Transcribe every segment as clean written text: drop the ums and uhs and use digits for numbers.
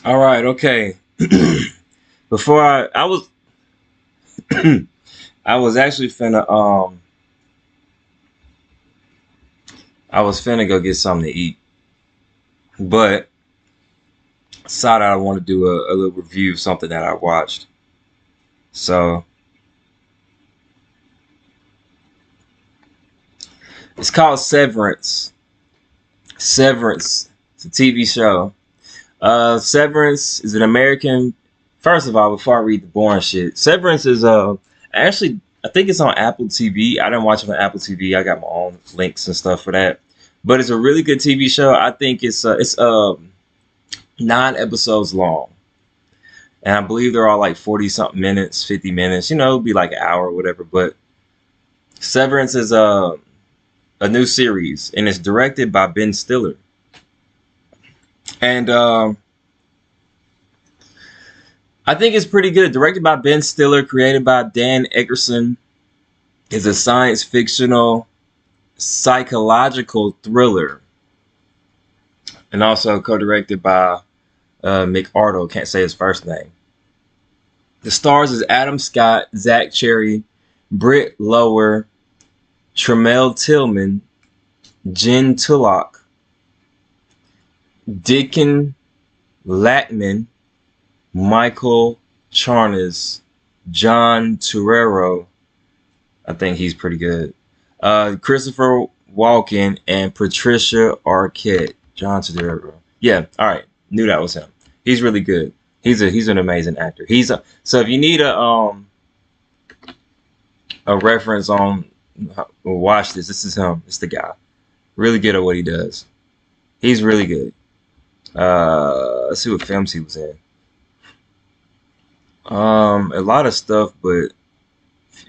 All right, okay. Before I was I was actually finna I was finna go get something to eat, but decided I want to do a little review of something that I watched. So it's called Severance. Severance. It's a TV show. Severance is an American. First of all, before I read the boring shit, Severance is actually I think it's on Apple TV. I didn't watch it on Apple TV. I got my own links and stuff for that. But it's a really good TV show. I think it's 9 episodes long, and I believe they're all like 40 something minutes, 50 minutes. You know, it'll be like an hour or whatever. But Severance is a new series, and it's directed by Ben Stiller. And I think it's pretty good. Directed by Ben Stiller, created by Dan Eckerson. It's a science fictional psychological thriller, and also co-directed by McArdle. Can't say his first name. The stars is Adam Scott, Zach Cherry, Britt Lower, Tremel Tillman, Jen Tulloch, Dickon Latman, Michael Charnas, John Torero. I think he's pretty good. Christopher Walken and Patricia Arquette. John Torero. Yeah, all right. Knew that was him. He's really good. He's an amazing actor. So if you need a reference on watch this. This is him. It's the guy. Really good at what he does. He's really good. Let's see what films he was in. A lot of stuff, but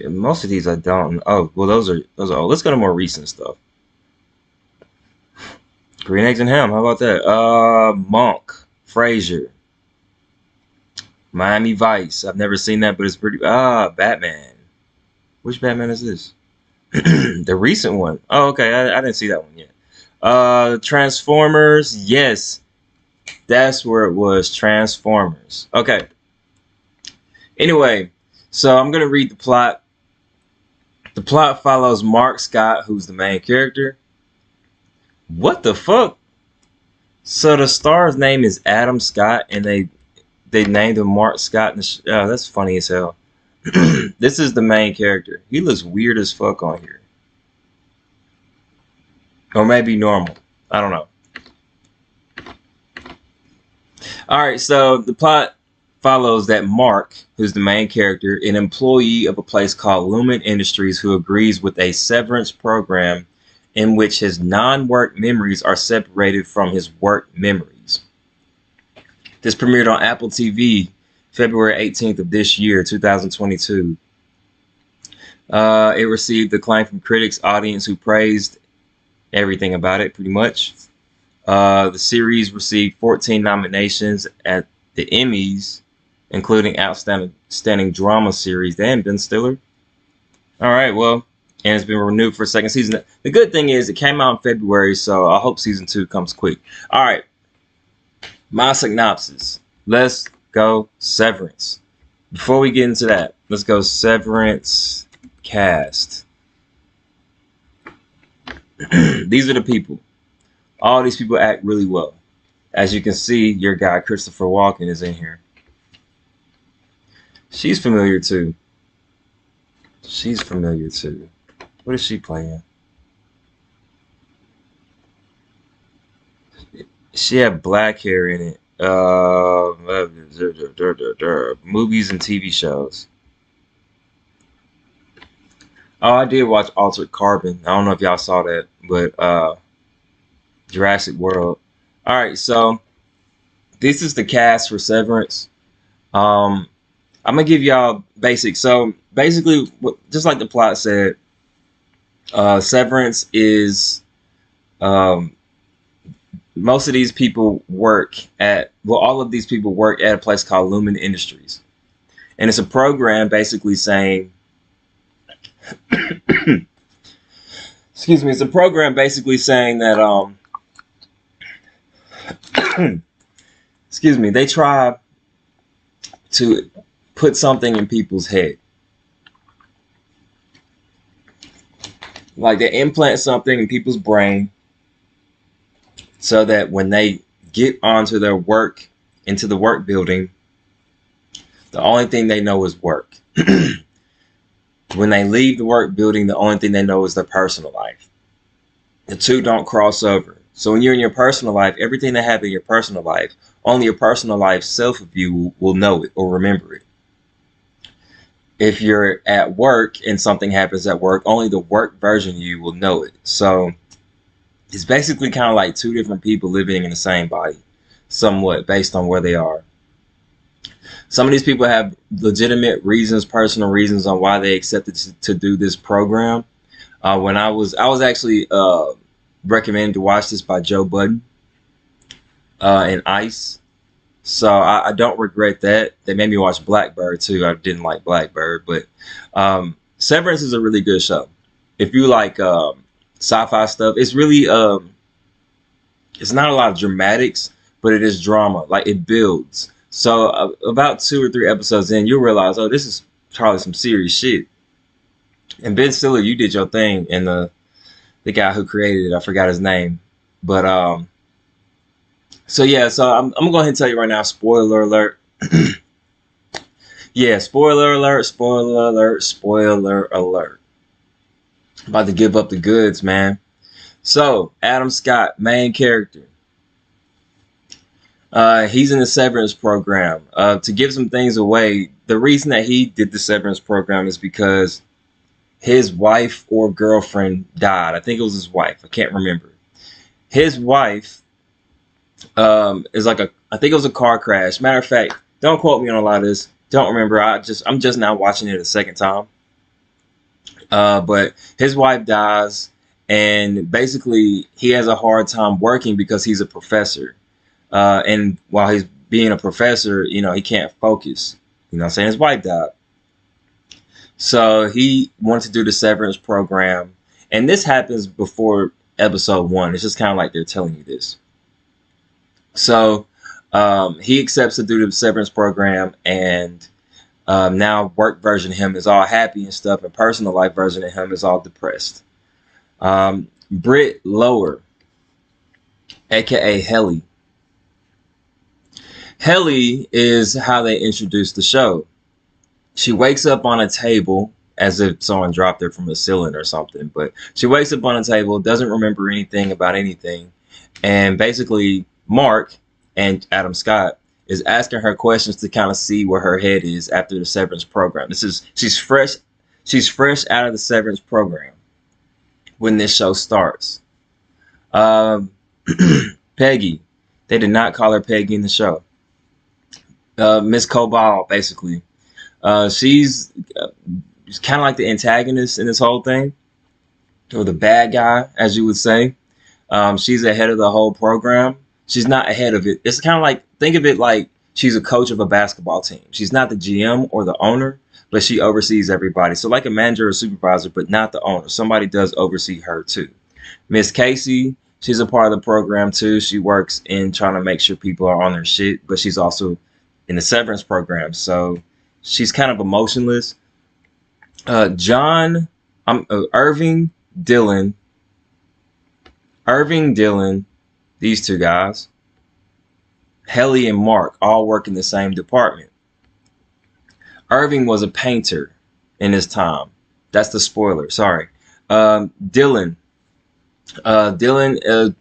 most of these I don't. Oh, well, those are. Oh, let's go to more recent stuff. Green Eggs and Ham. How about that? Monk, Frasier, Miami Vice. I've never seen that, but it's pretty. Batman. Which Batman is this? The recent one. Oh, okay. I didn't see that one yet. Transformers. Yes, that's where it was. Transformers. Okay. Anyway, so I'm gonna read the plot. The plot follows Mark Scott, who's the main character. What the fuck? So the star's name is Adam Scott, and they named him Mark Scott. That's funny as hell. This is the main character. He looks weird as fuck on here, or maybe normal. I don't know. All right, so the plot follows that Mark, who's the main character, an employee of a place called Lumen Industries, who agrees with a severance program in which his non-work memories are separated from his work memories. This premiered on Apple TV February 18th of this year, 2022. It received acclaim from critics, audience who praised everything about it, pretty much. The series received 14 nominations at the Emmys, including Outstanding Drama Series. Damn, Ben Stiller. All right, well, and it's been renewed for a second season. The good thing is it came out in February, so I hope season 2 comes quick. All right, my synopsis. Let's go Severance. Before we get into that, let's go Severance cast. These are the people. All these people act really well. As you can see, your guy Christopher Walken is in here. She's familiar too. She's familiar too. What is she playing? She had black hair in it. Movies and TV shows. Oh, I did watch Altered Carbon. I don't know if y'all saw that, but Jurassic World. All right, so this is the cast for Severance. I'm gonna give y'all basics. So basically, just like the plot said, Severance is most of these people work at all of these people work at a place called Lumen Industries, and it's a program basically saying, excuse me, it's a program basically saying that excuse excuse me, they try to put something in people's head. Like they implant something in people's brain so that when they get onto their work, into the work building, the only thing they know is work. When they leave the work building, the only thing they know is their personal life. The two don't cross over. So when you're in your personal life, everything that happened in your personal life, only your personal life self of you will know it or remember it. If you're at work and something happens at work, only the work version of you will know it. So it's basically kind of like two different people living in the same body, somewhat based on where they are. Some of these people have legitimate reasons, personal reasons on why they accepted to do this program. When I was actually recommended to watch this by Joe Budden and Ice. So I don't regret that. They made me watch Blackbird too. I didn't like Blackbird, but Severance is a really good show. If you like sci-fi stuff, it's really it's not a lot of dramatics, but it is drama. Like it builds. So about 2 or 3 episodes in, you'll realize, oh, this is probably some serious shit. And Ben Stiller, you did your thing, and the guy who created it, I forgot his name, but so yeah, so I'm gonna go ahead and tell you right now, spoiler alert. Yeah, spoiler alert, spoiler alert, spoiler alert. I'm about to give up the goods, man. So Adam Scott, main character. He's in the Severance program. To give some things away, the reason that he did the Severance program is because his wife or girlfriend died. I think it was his wife. I can't remember. His wife is like I think it was a car crash. Matter of fact, don't quote me on a lot of this. Don't remember. I'm just now watching it a second time. But his wife dies, and basically he has a hard time working because he's a professor. And while he's being a professor, he can't focus. You know what I'm saying? His wife died. So he wanted to do the Severance program. And this happens before episode 1. It's just kind of like they're telling you this. So he accepts to do the Severance program. And now work version of him is all happy and stuff. And personal life version of him is all depressed. Britt Lower, a.k.a. Helly. Helly is how they introduce the show. She wakes up on a table as if someone dropped her from a ceiling or something. But she wakes up on a table, doesn't remember anything about anything. And basically, Mark and Adam Scott is asking her questions to kind of see where her head is after the Severance program. She's fresh out of the Severance program when this show starts. Peggy. They did not call her Peggy in the show. Miss Cobal, basically. She's kind of like the antagonist in this whole thing, or the bad guy, as you would say. She's ahead of the whole program. She's not ahead of it. It's kind of like, think of it like she's a coach of a basketball team. She's not the GM or the owner, but she oversees everybody. So like a manager or supervisor, but not the owner. Somebody does oversee her too. Miss Casey, she's a part of the program too. She works in trying to make sure people are on their shit, but she's also in the Severance program. So she's kind of emotionless. Irving Dillon, these two guys, Helly and Mark, all work in the same department. Irving was a painter in his time. That's the spoiler. Sorry. Dillon,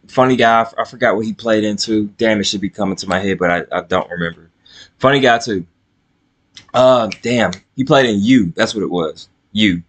funny guy. I forgot what he played into. Damn, it should be coming to my head, but I don't remember. Funny guy too. Damn, he played in You. That's what it was. You.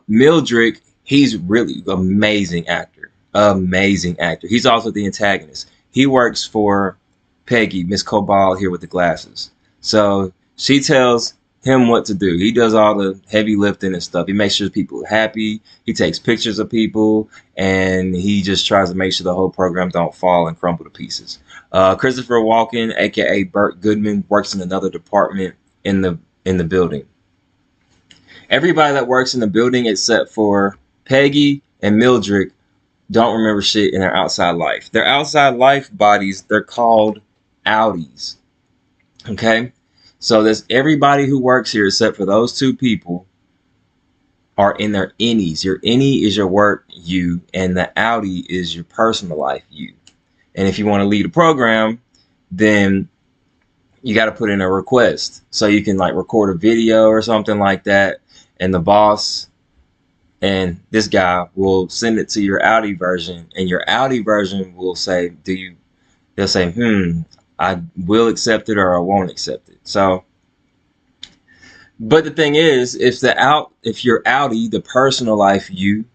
Mildred, he's really amazing actor. Amazing actor. He's also the antagonist. He works for Peggy, Miss Cobal here with the glasses. So she tells him what to do. He does all the heavy lifting and stuff. He makes sure people are happy. He takes pictures of people, and he just tries to make sure the whole program don't fall and crumble to pieces. Christopher Walken, aka Burt Goodman, works in another department in the building. Everybody that works in the building except for Peggy and Mildred don't remember shit in their outside life. Their outside life bodies, they're called outies. Okay, so there's everybody who works here except for those two people are in their innies. Your innie is your work you, and the outie is your personal life you. And if you want to lead a program, then you got to put in a request. So you can like record a video or something like that, and the boss and this guy will send it to your outie version, and your outie version will say, they'll say, I will accept it or I won't accept it. So, but the thing is, if your outie, the personal life you,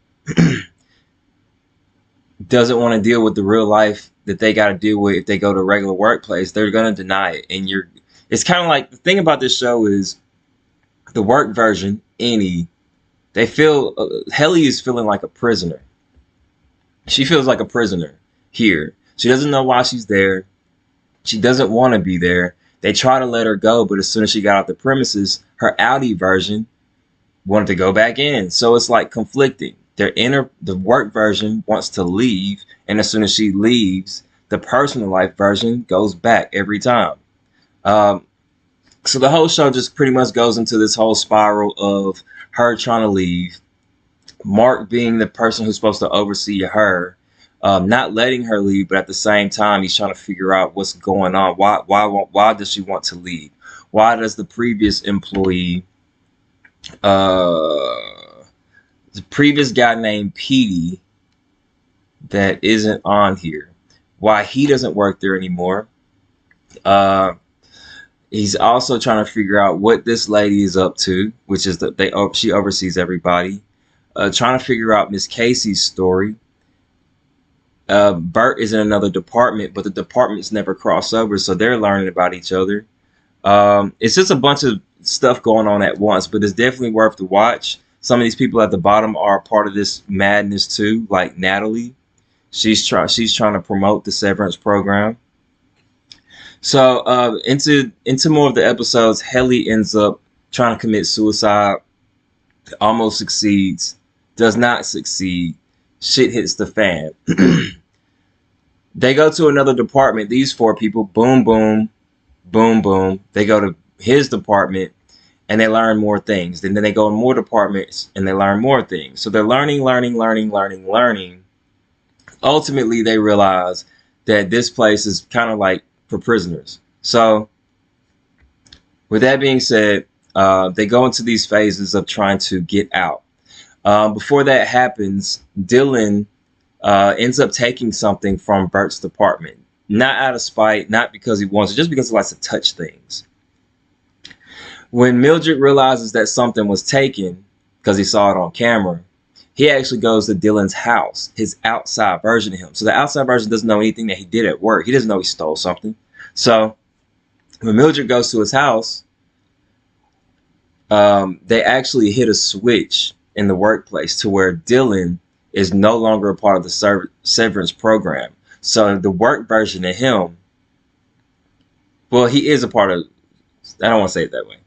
doesn't want to deal with the real life that they got to deal with if they go to a regular workplace, they're going to deny it. And it's kind of like, the thing about this show is the work version, Annie, they feel, Helly is feeling like a prisoner. She feels like a prisoner here. She doesn't know why she's there. She doesn't want to be there. They try to let her go, but as soon as she got off the premises, her outie version wanted to go back in. So it's like conflicting. The work version wants to leave, and as soon as she leaves, the personal life version goes back every time. So the whole show just pretty much goes into this whole spiral of her trying to leave, Mark being the person who's supposed to oversee her, not letting her leave, but at the same time, he's trying to figure out what's going on. Why does she want to leave? Why does the previous employee, the previous guy named Petey, that isn't on here, why he doesn't work there anymore? He's also trying to figure out what this lady is up to, which is that she oversees everybody. Trying to figure out Miss Casey's story. Bert is in another department, but the departments never cross over, so they're learning about each other. It's just a bunch of stuff going on at once, but it's definitely worth the watch. Some of these people at the bottom are part of this madness too, like Natalie. She's trying to promote the Severance program. So into more of the episodes, Helly ends up trying to commit suicide, almost succeeds, does not succeed. Shit hits the fan. They go to another department. These four people, boom, boom, boom, boom. They go to his department and they learn more things. And then they go in more departments and they learn more things. So they're learning. Ultimately, they realize that this place is kind of like for prisoners. So with that being said, they go into these phases of trying to get out. Before that happens, Dylan ends up taking something from Bert's department. Not out of spite, not because he wants it, just because he likes to touch things. When Mildred realizes that something was taken, because he saw it on camera, he actually goes to Dylan's house, his outside version of him. So the outside version doesn't know anything that he did at work. He doesn't know he stole something. So when Mildred goes to his house, they actually hit a switch in the workplace to where Dylan is no longer a part of the Severance program. So the work version of him, well, he is a part of, I don't want to say it that way.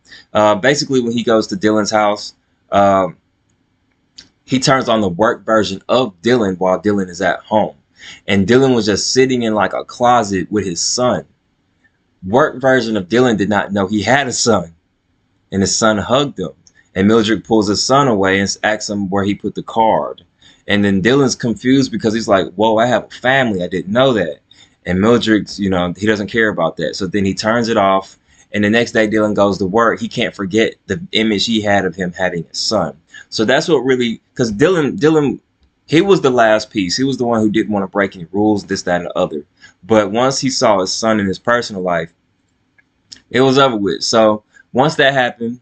Basically, when he goes to Dylan's house, he turns on the work version of Dylan while Dylan is at home. And Dylan was just sitting in like a closet with his son. Work version of Dylan did not know he had a son. And his son hugged him. And Mildred pulls his son away and asks him where he put the card. And then Dylan's confused because he's like, whoa, I have a family. I didn't know that. And Mildred's, he doesn't care about that. So then he turns it off. And the next day Dylan goes to work. He can't forget the image he had of him having a son. So that's what really, because Dylan, he was the last piece. He was the one who didn't want to break any rules, this, that, and the other. But once he saw his son in his personal life, it was over with. So once that happened,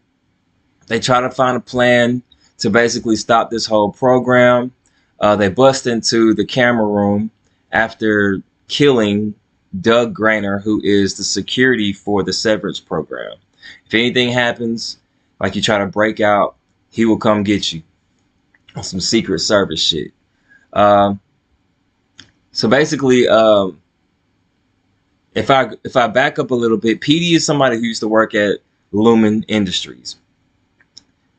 they try to find a plan to basically stop this whole program. They bust into the camera room after killing Doug Grainer, who is the security for the Severance program. If anything happens, like you try to break out, he will come get you on some Secret Service shit. So basically, if I back up a little bit, Petey is somebody who used to work at Lumen Industries.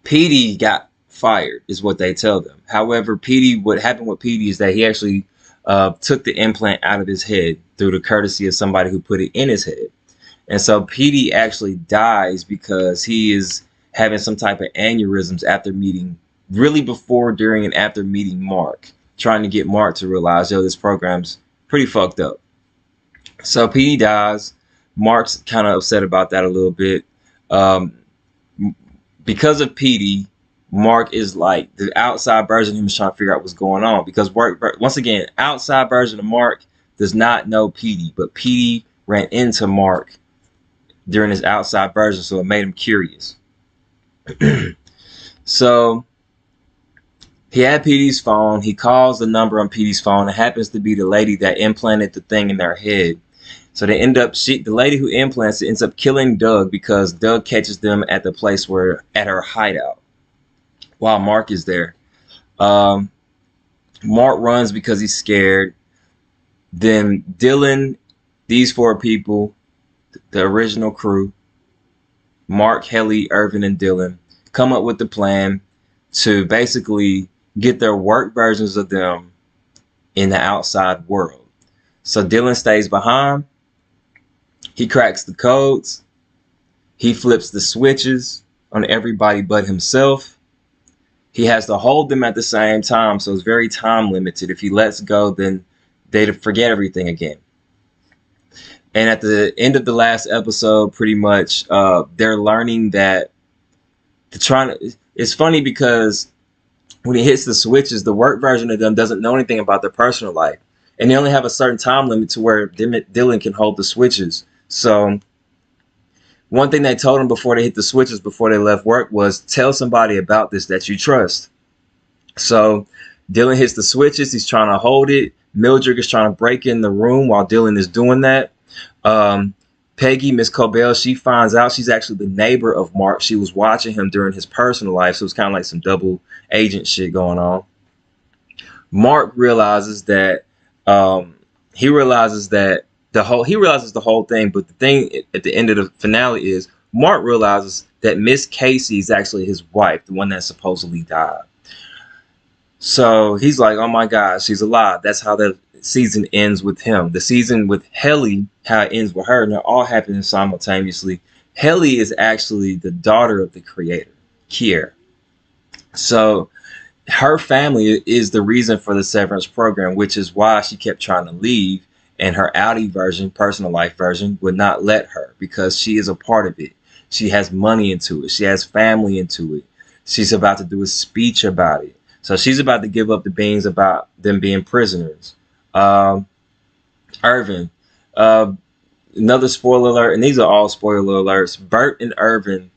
Petey got fired, is what they tell them. However, what happened with Petey is that he actually took the implant out of his head through the courtesy of somebody who put it in his head. And so Petey actually dies because he is having some type of aneurysms after meeting, really before, during, and after meeting Mark, trying to get Mark to realize, yo, this program's pretty fucked up. So Petey dies. Mark's kind of upset about that a little bit. Because of Petey, Mark is like the outside version of him is trying to figure out what's going on. Because once again, outside version of Mark does not know Petey, but Petey ran into Mark during his outside version, so it made him curious. So he had Petey's phone. He calls the number on Petey's phone. It happens to be the lady that implanted the thing in their head. So they end up, the lady who implants it ends up killing Doug because Doug catches them at the place at her hideout while Mark is there. Mark runs because he's scared. Then Dylan, these 4 people, the original crew, Mark, Helly, Irvin, and Dylan, come up with the plan to basically get their work versions of them in the outside world. So Dylan stays behind. He cracks the codes. He flips the switches on everybody but himself. He has to hold them at the same time, so it's very time limited. If he lets go, then they'd forget everything again. And at the end of the last episode, pretty much, they're learning that it's funny because when he hits the switches, the work version of them doesn't know anything about their personal life. And they only have a certain time limit to where Dylan can hold the switches. So one thing they told him before they hit the switches, before they left work, was tell somebody about this that you trust. So Dylan hits the switches. He's trying to hold it. Mildred is trying to break in the room while Dylan is doing that. Peggy, Miss Cobell, she finds out she's actually the neighbor of Mark. She was watching him during his personal life, so it's kind of like some double agent shit going on. Mark realizes that he realizes the whole thing, but the thing at the end of the finale is Mark realizes that Miss Casey is actually his wife, the one that supposedly died. So he's like, oh my God, she's alive. That's how the season ends with him. The season with Helly, how it ends with her, and they're all happening simultaneously. Helly is actually the daughter of the creator, Kier. So her family is the reason for the Severance program, which is why she kept trying to leave, and her Audi version, personal life version, would not let her because she is a part of it. She has money into it. She has family into it. She's about to do a speech about it. So she's about to give up the beans about them being prisoners. Irvin, another spoiler alert, and these are all spoiler alerts. Bert and Irvin,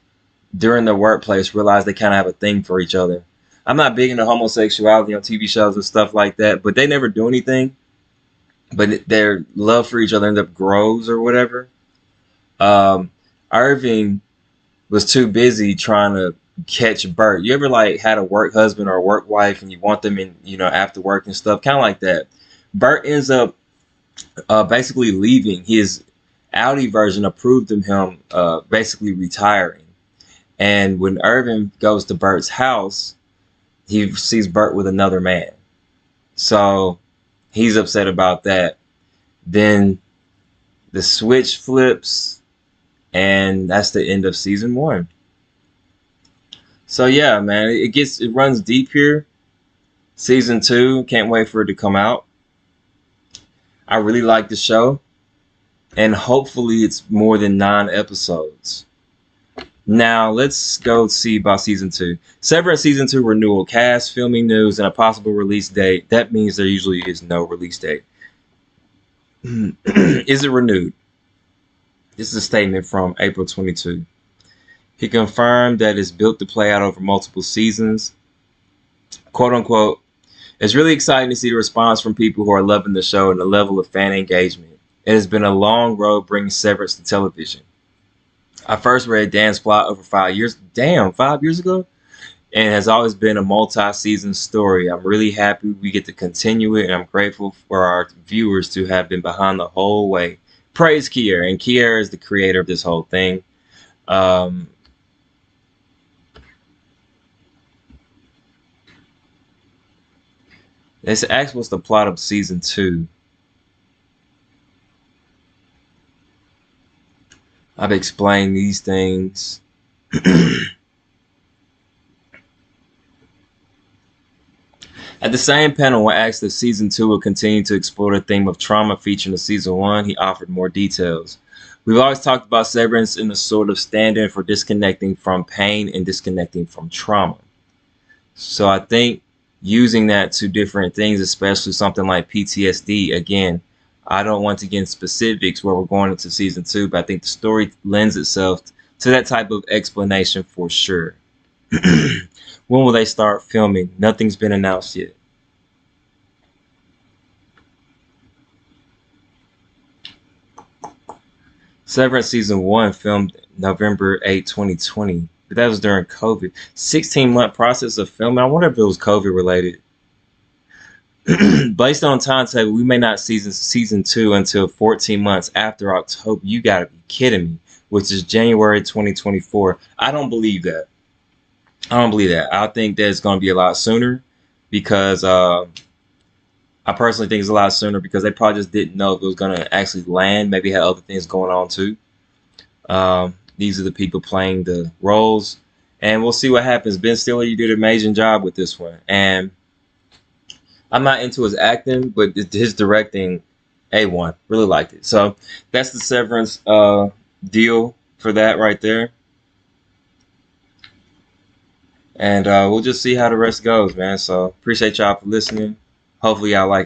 during their workplace, realized they kind of have a thing for each other. I'm not big into homosexuality on TV shows and stuff like that, but they never do anything. But their love for each other ends up grows or whatever. Irving was too busy trying to catch Bert. You ever like had a work husband or a work wife and you want them in, after work and stuff? Kind of like that. Bert ends up basically leaving. His Audi version approved of him basically retiring. And when Irvin goes to Bert's house, he sees Bert with another man. So he's upset about that. Then the switch flips, and that's the end of season 1. So yeah, man, it runs deep here. Season 2, can't wait for it to come out. I really like the show, and hopefully it's more than 9 episodes. Now let's go see about season 2. Severance season 2 renewal, cast, filming news, and a possible release date. That means there usually is no release date. Is it renewed? This is a statement from April 22. He confirmed that it's built to play out over multiple seasons. Quote unquote, it's really exciting to see the response from people who are loving the show and the level of fan engagement. It has been a long road bringing Severance to television. I first read Dan's plot over 5 years. Damn, 5 years ago? And it has always been a multi-season story. I'm really happy we get to continue it, and I'm grateful for our viewers to have been behind the whole way. Praise Kier, and Kier is the creator of this whole thing. They asked what's the plot of season 2. I've explained these things. At the same panel, when asked if season 2 will continue to explore the theme of trauma featured in season 1, he offered more details. We've always talked about Severance in the sort of stand-in for disconnecting from pain and disconnecting from trauma. So I think using that to different things, especially something like PTSD, again, I don't want to get in specifics where we're going into season 2, but I think the story lends itself to that type of explanation for sure. When will they start filming? Nothing's been announced yet. Severance season 1 filmed November 8, 2020. But that was during COVID. 16-month process of filming. I wonder if it was COVID related. Based on timetable, we may not see season 2 until 14 months after October. You gotta be kidding me. Which is January 2024. I don't believe that. I don't believe that. I think that it's going to be a lot sooner because I personally think it's a lot sooner because they probably just didn't know if it was going to actually land. Maybe had other things going on too. These are the people playing the roles, and we'll see what happens. Ben Stiller, you did an amazing job with this one, and I'm not into his acting, but his directing, A1, really liked it. So that's the Severance deal for that right there. And we'll just see how the rest goes, man. So appreciate y'all for listening. Hopefully y'all like